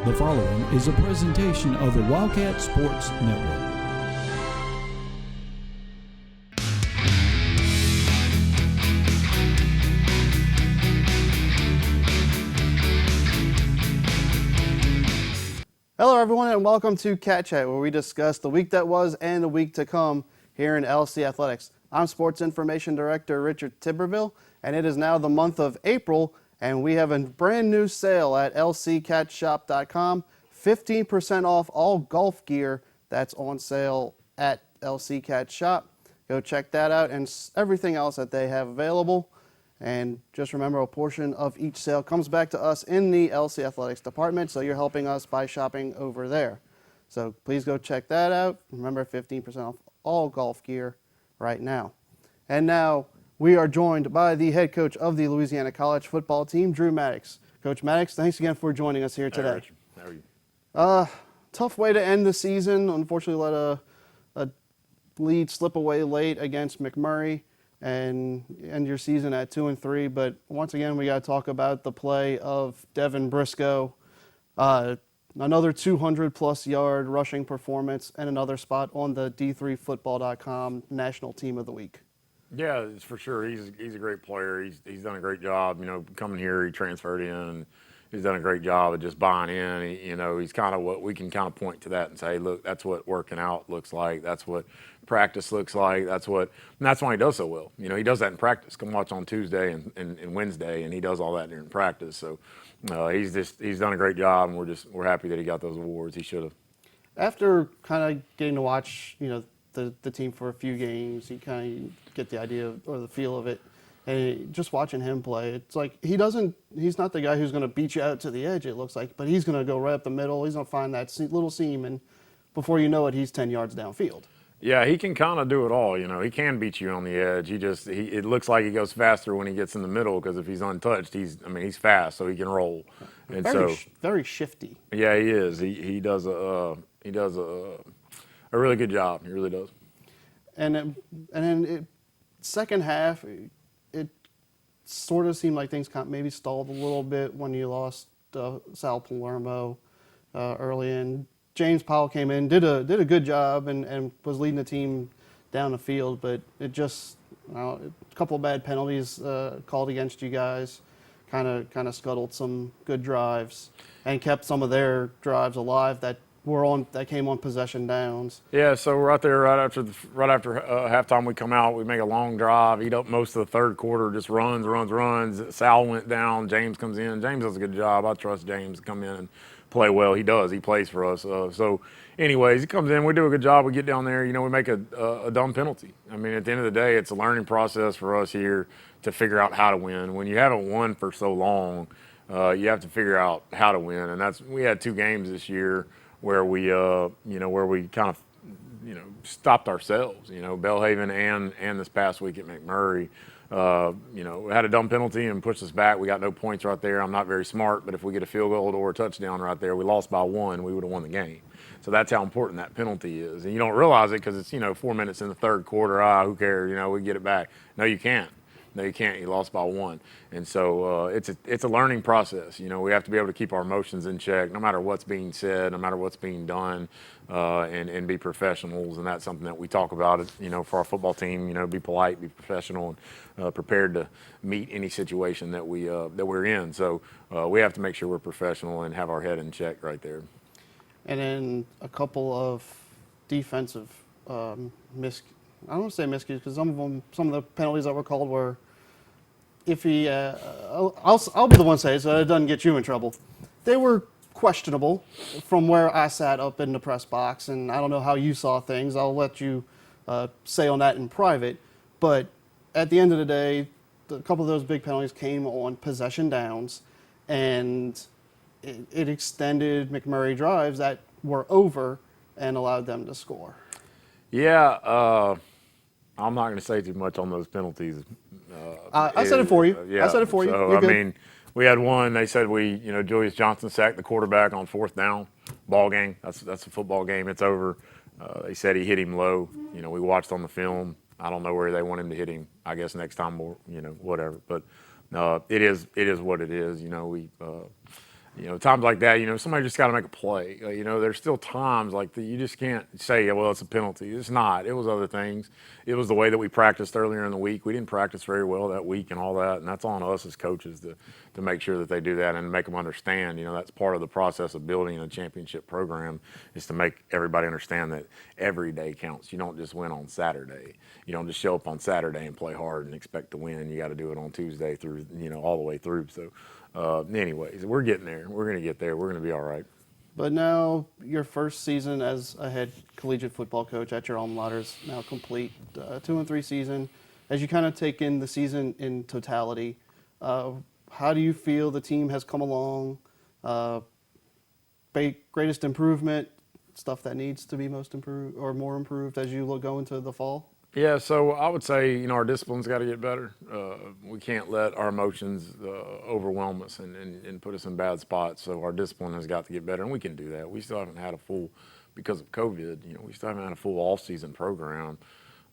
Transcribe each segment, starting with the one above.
The following is a presentation of the Wildcat Sports Network. Hello everyone and welcome to Cat Chat, where we discuss the week that was and the week to come here in LC Athletics. I'm Sports Information Director Richard Tiberville, and it is now the month of April, and we have a brand new sale at lccatshop.com. 15% off all golf gear that's on sale at LC Cat Shop. Go check that out and everything else that they have available. And just remember, a portion of each sale comes back to us in the LC Athletics department, so you're helping us by shopping over there. So please go check that out. Remember, 15% off all golf gear right now. And now we are joined by the head coach of the Louisiana College football team, Drew Maddox. Coach Maddox, thanks again for joining us here today. Hey, Richard. How are you? Tough way to end the season. Unfortunately, let a lead slip away late against McMurry and end your season at 2-3. But once again, we got to talk about the play of Devin Briscoe. Another 200-plus yard rushing performance and another spot on the D3Football.com National Team of the Week. Yeah, it's for sure. He's a great player. He's done a great job. You know, coming here, he transferred in, and he's done a great job of just buying in. He's kind of what we can kind of point to that and say, look, that's what working out looks like. That's what practice looks like. That's why he does so well. You know, he does that in practice. Come watch on Tuesday and Wednesday, and he does all that during practice. So he's done a great job, and we're happy that he got those awards. He should have. After kind of getting to watch, the team for a few games, you kind of get the idea or the feel of it. And just watching him play, it's like he's not the guy who's going to beat you out to the edge, it looks like, but he's going to go right up the middle. He's going to find that little seam, and before you know it, he's 10 yards downfield. Yeah, he can kind of do it all. He can beat you on the edge. It looks like he goes faster when he gets in the middle, because if he's untouched, he's fast, so he can roll. And very shifty. Yeah, he is. He does a really good job. He really does. And then second half, it sort of seemed like things maybe stalled a little bit when you lost Sal Palermo early in. James Powell came in, did a good job, and was leading the team down the field, but it just a couple of bad penalties called against you guys, kind of scuttled some good drives and kept some of their drives alive that came on possession downs. Yeah, so we're out there right after halftime. We come out, we make a long drive, eat up most of the third quarter, just runs. Sal went down, James comes in. James does a good job. I trust James to come in and play well. He does. He plays for us. So anyways, he comes in, we do a good job. We get down there, we make a dumb penalty. I mean, at the end of the day, it's a learning process for us here to figure out how to win. When you haven't won for so long, you have to figure out how to win. And we had 2 games this year where we kind of, stopped ourselves. Belhaven and this past week at McMurry, had a dumb penalty and pushed us back. We got no points right there. I'm not very smart, but if we get a field goal or a touchdown right there, we lost by 1, we would have won the game. So that's how important that penalty is. And you don't realize it because it's, 4 minutes in the third quarter. Who cares? We get it back. No, you can't. No, you can't. You lost by 1. And so it's a learning process. We have to be able to keep our emotions in check no matter what's being said, no matter what's being done, and be professionals. And that's something that we talk about, for our football team, be polite, be professional, and prepared to meet any situation that we're in. So we have to make sure we're professional and have our head in check right there. And then a couple of defensive I don't want to say miscues, because some of the penalties that were called were iffy. I'll be the one to say it, so it doesn't get you in trouble. They were questionable from where I sat up in the press box, and I don't know how you saw things. I'll let you say on that in private. But at the end of the day, a couple of those big penalties came on possession downs, and it extended McMurray drives that were over and allowed them to score. Yeah, I'm not going to say too much on those penalties. I said it for you. Yeah. I said it for you. So, You're good. we had one. They said Julius Johnson sacked the quarterback on 4th down. Ball game. That's a football game. It's over. They said he hit him low. We watched on the film. I don't know where they want him to hit him. I guess next time, more, whatever. But it is what it is. Times like that, somebody just got to make a play. There's still times like that you just can't say, well, it's a penalty. It's not. It was other things. It was the way that we practiced earlier in the week. We didn't practice very well that week and all that, and that's on us as coaches to make sure that they do that and make them understand. That's part of the process of building a championship program is to make everybody understand that every day counts. You don't just win on Saturday. You don't just show up on Saturday and play hard and expect to win. You got to do it on Tuesday through, all the way through. So. Anyways, we're getting there. We're going to get there. We're going to be all right. But now your first season as a head collegiate football coach at your alma mater is now complete. 2-3 season. As you kind of take in the season in totality, how do you feel the team has come along? Greatest improvement, stuff that needs to be most improved or more improved as you go into the fall? Yeah, so I would say, our discipline's got to get better. We can't let our emotions overwhelm us and put us in bad spots. So our discipline has got to get better, and we can do that. We still haven't had a full, because of COVID, we still haven't had a full all-season program.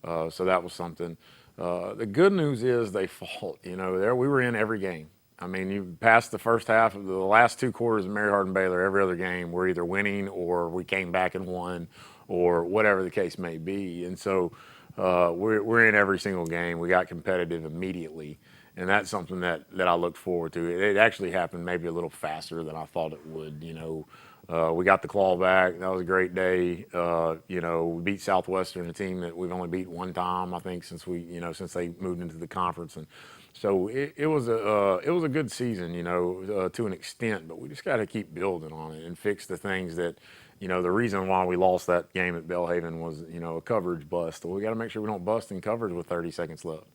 So that was something. The good news is they fought. We were in every game. I mean, you passed the first half of the last 2 quarters of Mary Hardin Baylor, every other game, we're either winning or we came back and won or whatever the case may be. And so we're in every single game. We got competitive immediately, and that's something that I look forward to. It actually happened maybe a little faster than I thought it would. We got the claw back. That was a great day. We beat Southwestern, a team that we've only beat one time, I think, since they moved into the conference, and so it was a good season, to an extent. But we just got to keep building on it and fix the things that. The reason why we lost that game at Belhaven was, a coverage bust. Well, we got to make sure we don't bust in coverage with 30 seconds left,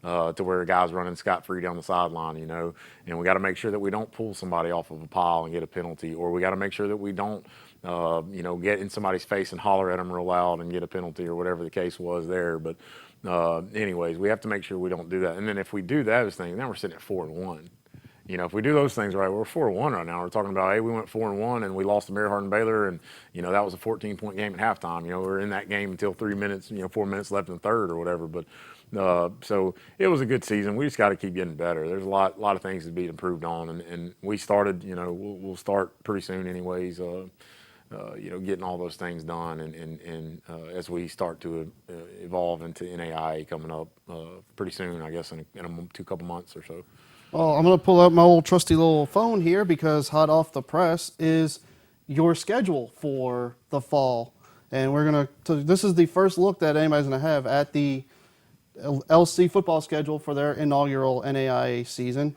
to where a guy's running scot-free down the sideline, and we got to make sure that we don't pull somebody off of a pile and get a penalty, or we got to make sure that we don't, get in somebody's face and holler at them real loud and get a penalty or whatever the case was there. But anyways, we have to make sure we don't do that. And then if we do those things, then we're sitting at 4-1. If we do those things right, we're 4-1 right now. We're talking about, hey, we went 4-1 and we lost to Mary Hardin Baylor, and that was a 14-point game at halftime. We're in that game until 3 minutes, 4 minutes left in the third or whatever. But so it was a good season. We just got to keep getting better. There's a lot of things to be improved on, and we started. We'll start pretty soon, anyways. Getting all those things done, and as we start to evolve into NAIA coming up pretty soon, I guess in a couple months or so. Well, I'm going to pull out my old trusty little phone here because hot off the press is your schedule for the fall. And this is the first look that anybody's going to have at the LC football schedule for their inaugural NAIA season.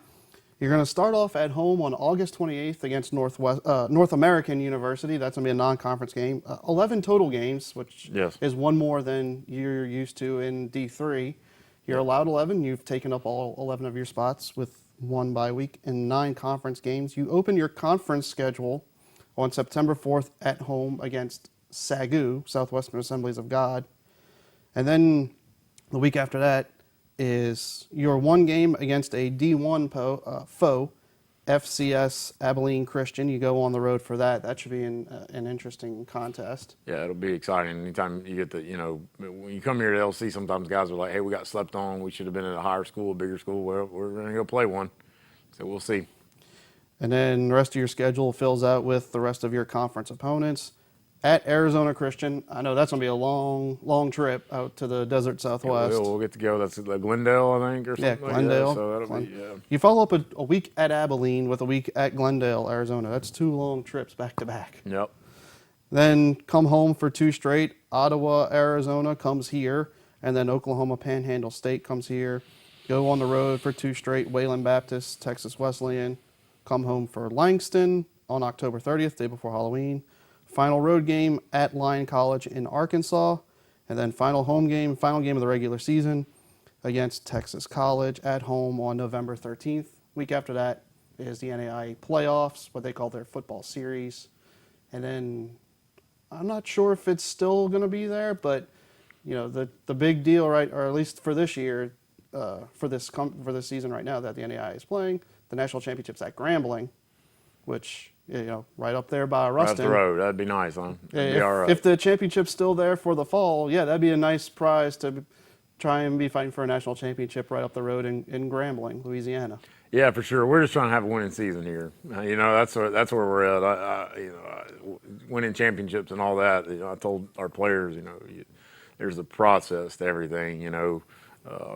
You're going to start off at home on August 28th against North American University. That's going to be a non-conference game. 11 total games, which is one more than you're used to in D3. You're allowed 11. You've taken up all 11 of your spots with 1 bye week and 9 conference games. You open your conference schedule on September 4th at home against SAGU, Southwestern Assemblies of God. And then the week after that is your 1 game against a D1 foe, FCS Abilene Christian. You go on the road for that. That should be an interesting contest. Yeah, it'll be exciting. Anytime you get when you come here to LC, sometimes guys are like, hey, we got slept on. We should have been at a higher school, a bigger school. Well, we're going to go play one. So we'll see. And then the rest of your schedule fills out with the rest of your conference opponents. At Arizona Christian, I know that's going to be a long, long trip out to the desert Southwest. Yeah, we'll get to go. That's Glendale, I think, or something. Yeah, Glendale. Like that. So that'll be, You follow up a week at Abilene with a week at Glendale, Arizona. That's 2 long trips back to back. Yep. Then come home for 2 straight. Ottawa, Arizona comes here, and then Oklahoma Panhandle State comes here. Go on the road for 2 straight. Wayland Baptist, Texas Wesleyan. Come home for Langston on October 30th, day before Halloween. Final road game at Lyon College in Arkansas, and then final game of the regular season against Texas College at home on November 13th. Week after that is the NAIA playoffs, what they call their football series. And then I'm not sure if it's still going to be there, but the big deal, right, or at least for this year, for this season right now that the NAIA is playing, the national championships at Grambling, which right up there by Ruston. Right up the road. That'd be nice, huh? That'd be all right. If the championship's still there for the fall, that'd be a nice prize to try and be fighting for a national championship right up the road in Grambling, Louisiana. Yeah, for sure. We're just trying to have a winning season here. That's where we're at. Winning championships and all that. I told our players, there's a process to everything. I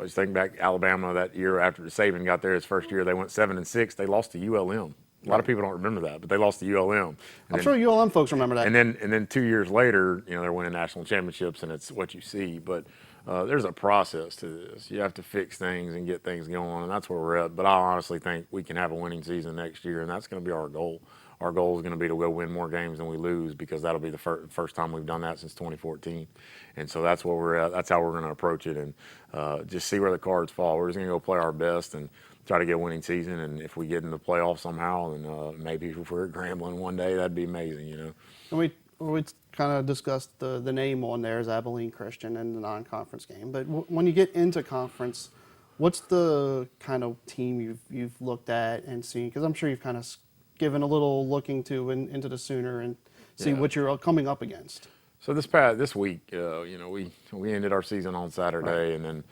was thinking back Alabama that year after Saban got there his first year. They went 7-6. They lost to ULM. A lot of people don't remember that, but they lost to ULM. I'm sure ULM folks remember that. And then 2 years later, they're winning national championships, and it's what you see. But there's a process to this. You have to fix things and get things going, and that's where we're at. But I honestly think we can have a winning season next year, and that's going to be our goal. Our goal is going to be to go win more games than we lose, because that'll be the first time we've done that since 2014. And so that's where we're at. That's how we're going to approach it, and just see where the cards fall. We're just going to go play our best and try to get a winning season. And if we get in the playoffs somehow, then maybe if we're at Grambling one day, that'd be amazing, And we kind of discussed the name on there is Abilene Christian in the non-conference game. But when you get into conference, what's the kind of team you've looked at and seen? Because I'm sure you've kind of given a little looking into the Sooner and see what you're coming up against. So this week, we ended our season on Saturday, right. And then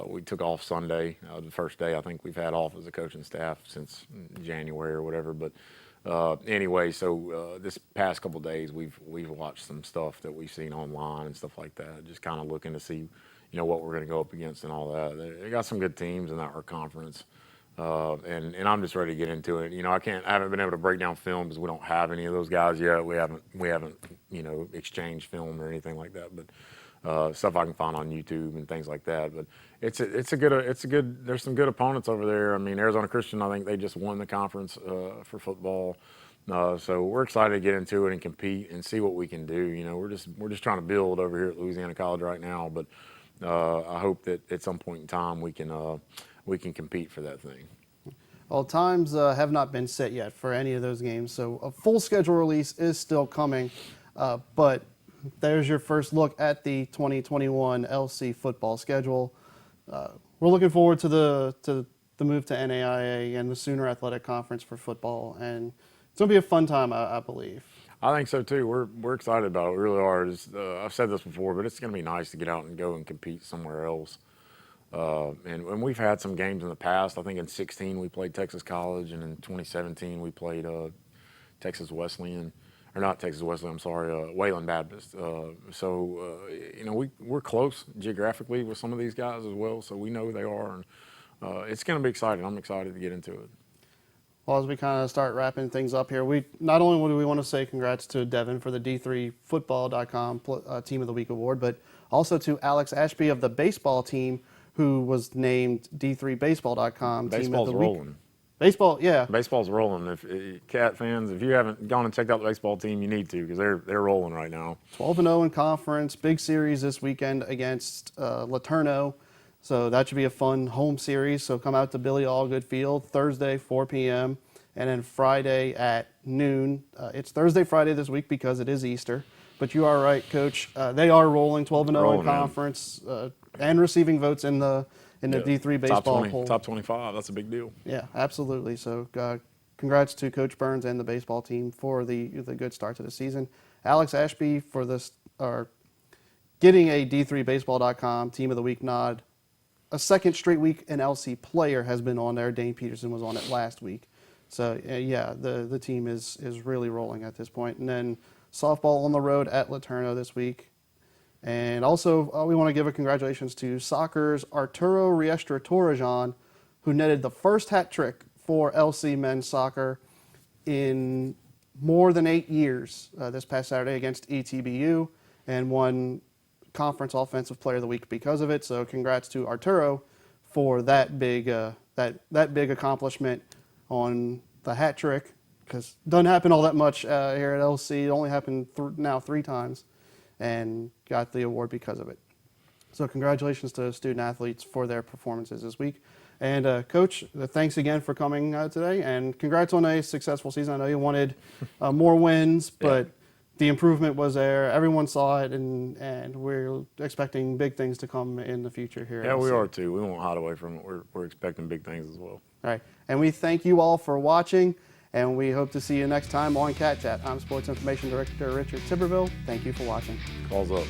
we took off Sunday. The first day I think we've had off as a coaching staff since January or whatever. But anyway, so this past couple of days we've watched some stuff that we've seen online and stuff like that, just kind of looking to see what we're going to go up against and all that. They got some good teams in our conference. And I'm just ready to get into it. I haven't been able to break down film because we don't have any of those guys yet. We haven't exchanged film or anything like that. But stuff I can find on YouTube and things like that. But it's a good. There's some good opponents over there. I mean, Arizona Christian, I think they just won the conference for football. So we're excited to get into it and compete and see what we can do. We're just trying to build over here at Louisiana College right now. But I hope that at some point in time we can compete for that thing. Well, times have not been set yet for any of those games, so a full schedule release is still coming. But there's your first look at the 2021 LC football schedule. We're looking forward to the move to NAIA and the Sooner Athletic Conference for football, and it's going to be a fun time, I believe. I think so too. We're excited about it. We really are. I've said this before, but it's going to be nice to get out and go and compete somewhere else. And we've had some games in the past. I think in 2016 we played Texas College, and in 2017 we played Texas Wesleyan, or not Texas Wesleyan, I'm sorry, Wayland Baptist. We're close geographically with some of these guys as well, so we know who they are, and it's going to be exciting. I'm excited to get into it. Well, as we kind of start wrapping things up here, we not only do we want to say congrats to Devin for the D3Football.com Team of the Week award, but also to Alex Ashby of the baseball team, who was named D3Baseball.com Team of the Week. Rolling. Baseball, yeah. Baseball's rolling. If Cat fans, if you haven't gone and checked out the baseball team, you need to, because they're rolling right now. 12-0 in conference. Big series this weekend against Laterno. So that should be a fun home series. So come out to Billy Allgood Field Thursday, 4 p.m. and then Friday at noon. It's Thursday, Friday this week because it is Easter. But you are right, Coach. They are rolling 12-0 in conference and receiving votes in the D3 baseball poll. Top 25. That's a big deal. Yeah, absolutely. So congrats to Coach Burns and the baseball team for the good start to the season. Alex Ashby for getting a D3Baseball.com Team of the Week nod. A second straight week an LC player has been on there. Dane Peterson was on it last week. So, yeah, the team is really rolling at this point. And then softball on the road at Laterno this week. And also, we want to give a congratulations to soccer's Arturo Riestra-Torrejon, who netted the first hat trick for LC men's soccer in more than 8 years this past Saturday against ETBU, and won Conference Offensive Player of the Week because of it. So congrats to Arturo for that big big accomplishment on the hat trick, because it doesn't happen all that much here at LC. It only happened now 3 times, and got the award because of it. So congratulations to student athletes for their performances this week. And Coach, thanks again for coming today, and congrats on a successful season. I know you wanted more wins, but the improvement was there. Everyone saw it, and we're expecting big things to come in the future here. Yeah, we are too. We won't hide away from it. We're expecting big things as well. All right, and we thank you all for watching, and we hope to see you next time on Cat Chat. I'm Sports Information Director Richard Tiberville. Thank you for watching. Calls up.